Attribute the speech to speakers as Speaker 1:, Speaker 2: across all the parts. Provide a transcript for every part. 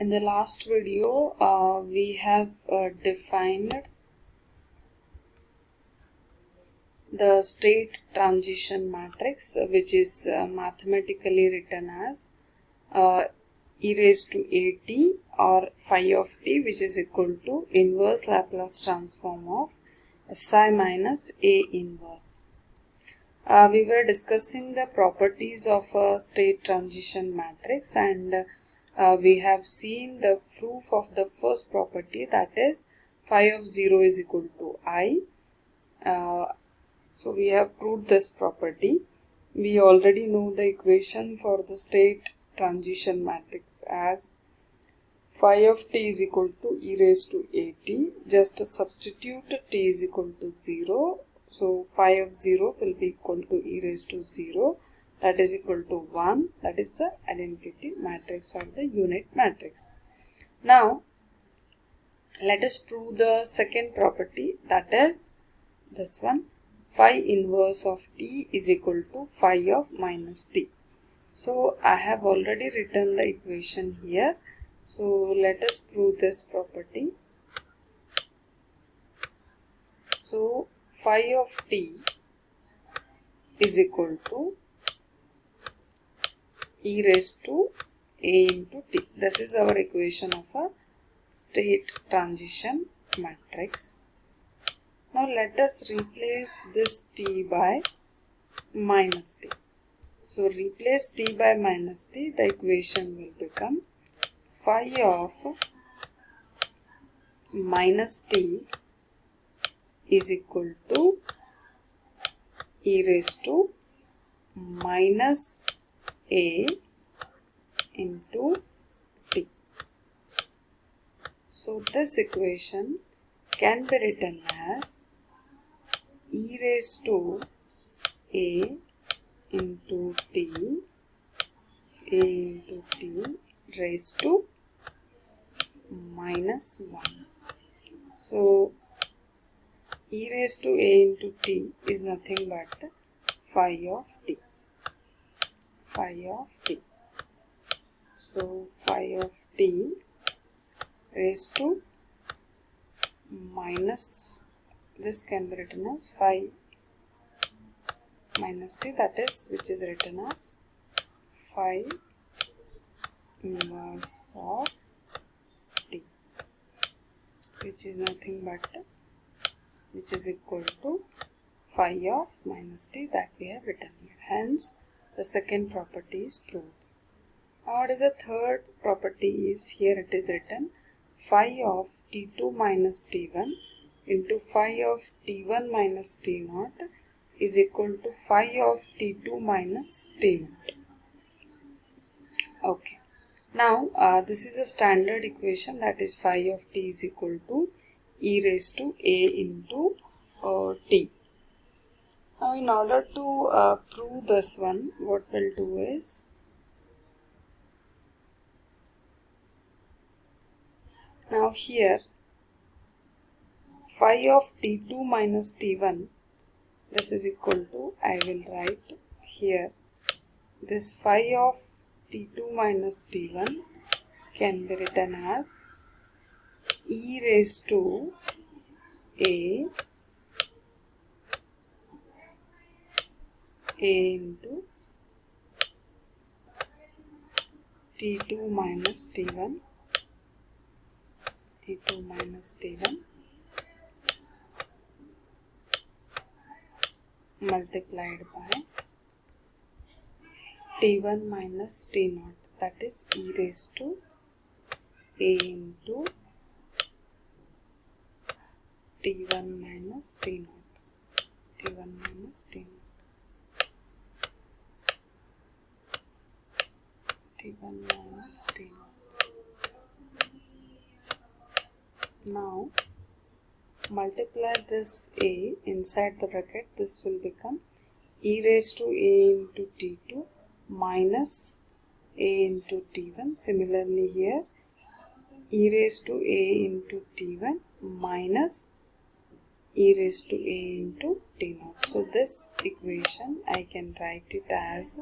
Speaker 1: In the last video, we have defined the state transition matrix, which is mathematically written as e raised to at or phi of t, which is equal to inverse Laplace transform of Si minus A inverse. We were discussing the properties of a state transition matrix, and we have seen the proof of the first property, that is phi of 0 is equal to I. So we have proved this property. We already know the equation for the state transition matrix as phi of t is equal to e raised to at. Just substitute t is equal to 0. So phi of 0 will be equal to e raised to 0, that is equal to 1. That is the identity matrix or the unit matrix. Now let us prove the second property, that is this one, phi inverse of t is equal to phi of minus t. So I have already written the equation here. So let us prove this property. So phi of t is equal to e raised to a into t. This is our equation of a state transition matrix. Now let us replace this t by minus t. So replace t by minus t, the equation will become phi of minus t is equal to e raised to minus a into t. So this equation can be written as e raised to a into t, a into t raised to minus 1. So e raised to a into t is nothing but phi of t. Phi of t. So phi of t raised to minus, this can be written as phi minus t, that is, which is written as phi inverse of t, which is nothing but, which is equal to phi of minus t that we have written here. Hence, the second property is proved. Now, what is the third property is, here it is written phi of t2 minus t1 into phi of t1 minus t0 is equal to phi of t2 minus t0. Okay. Now, this is a standard equation, that is phi of t is equal to e raised to a into t. Now, in order to prove this one, what we'll do is, now here phi of t2 minus t1, this is equal to, I will write here, this phi of t2 minus t1 can be written as e raised to a into t2 minus t1, t2 minus t1 multiplied by t1 minus t0, that is e raised to a into t1 minus t0, t1 minus t0, t1 minus t0. Now multiply this a inside the bracket, this will become e raised to a into t2 minus a into t1. Similarly here, e raised to a into t1 minus e raised to a into t0. So this equation I can write it as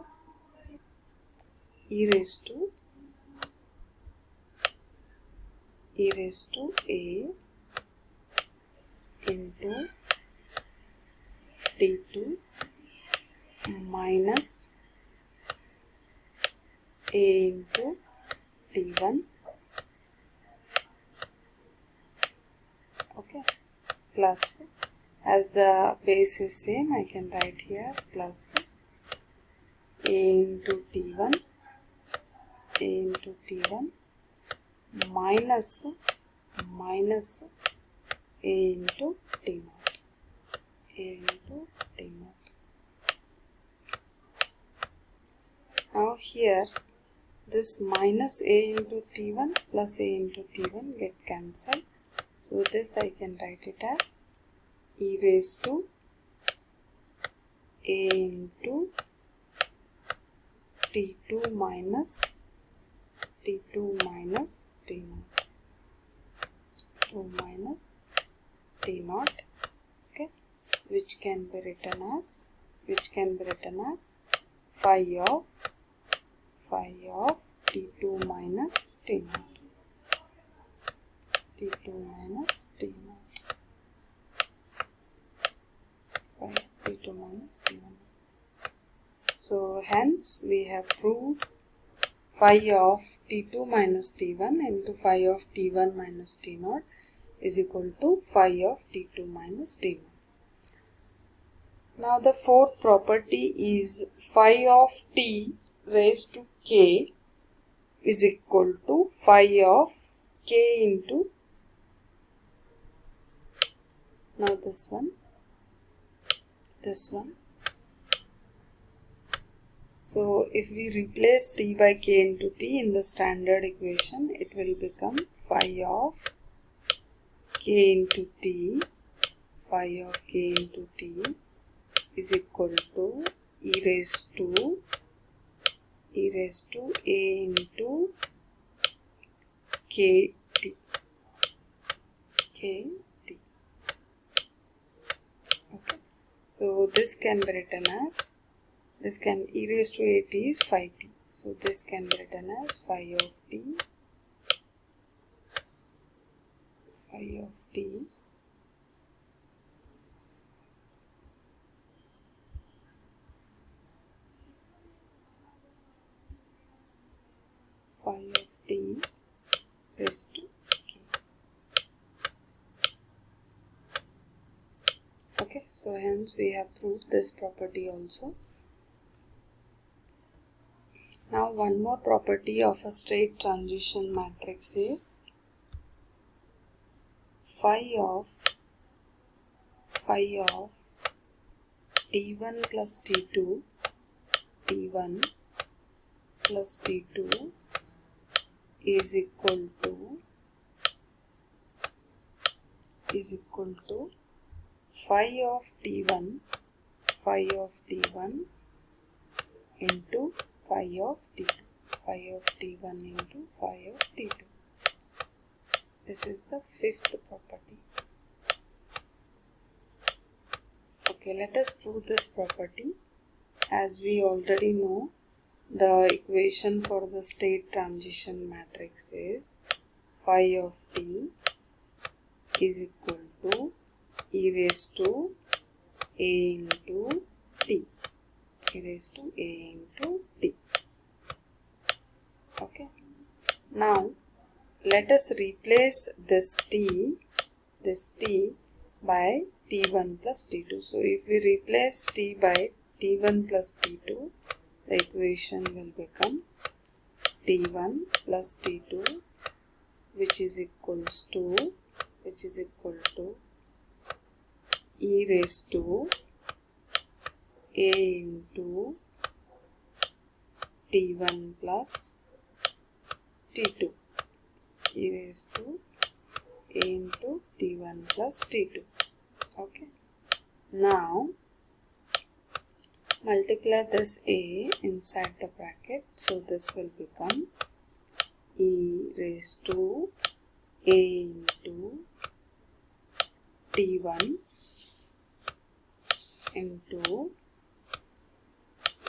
Speaker 1: e raised to e raised to a into t2 minus a into t1, okay, plus, as the base is same, I can write here plus a into t1 minus a into t0. Now here this minus a into t1 plus a into t1 get cancelled, so this I can write it as e raised to a into t2 minus t0, 2 minus t0, okay, which can be written as phi of t2 minus t0, phi of t2 minus t0. So hence we have proved phi of t2 minus t1 into phi of t1 minus t0 is equal to phi of t2 minus t1. Now the fourth property is phi of t raised to k is equal to phi of k into, now this one. So if we replace t by k into t in the standard equation, it will become phi of k into t is equal to e raised to a into kt. Okay. So this can be written as, e raised to at is phi t. So this can be written as phi of t raised to k. Okay, so hence we have proved this property also. Now one more property of a straight transition matrix is phi of t1 plus t2 is equal to phi of t1 into phi of t2, This is the fifth property. Okay, let us prove this property. As we already know, the equation for the state transition matrix is phi of t is equal to e raised to a into t. Okay. Now let us replace this t by t1 plus t2. So if we replace t by t1 plus t2, the equation will become t1 plus t2 which is equal to e raised to a into t1 plus t2, e raised to a into t1 plus t2. Okay. Now multiply this a inside the bracket, so this will become e raised to a into t1 into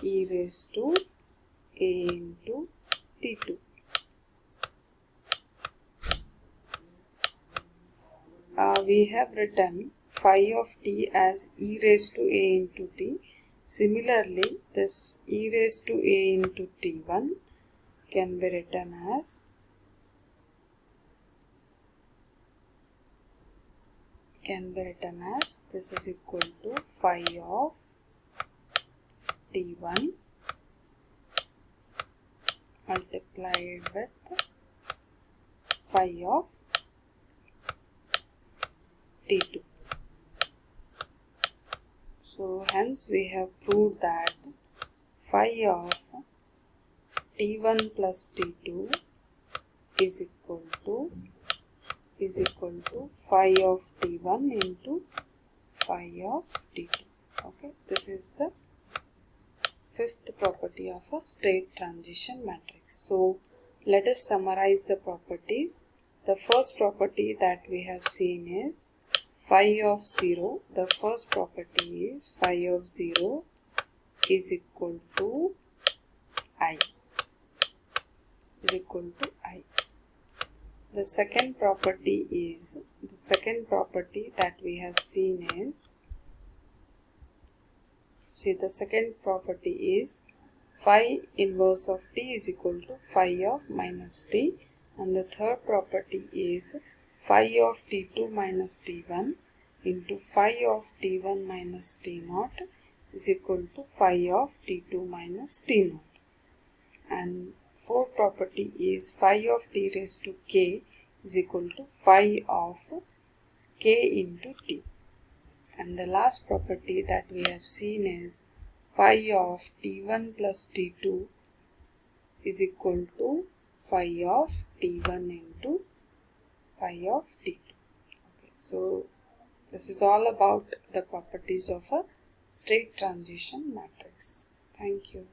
Speaker 1: e raised to a into t2. we have written phi of t as e raised to a into t. Similarly, this e raised to a into t1 can be written as this is equal to phi of t1 multiplied with phi of t2. So hence we have proved that phi of t1 plus t2 is equal to phi of t1 into phi of t2. Okay, this is the fifth property of a state transition matrix. So let us summarize the properties. The first property that we have seen is phi of 0. The first property is phi of 0 is equal to I. The second property that we have seen is, the second property is phi inverse of t is equal to phi of minus t, and the third property is phi of t2 minus t1 into phi of t1 minus t0 is equal to phi of t2 minus t0. And fourth property is phi of t raised to k is equal to phi of k into t. And the last property that we have seen is phi of t1 plus t2 is equal to phi of t1 into phi of t2. Okay, so this is all about the properties of a state transition matrix. Thank you.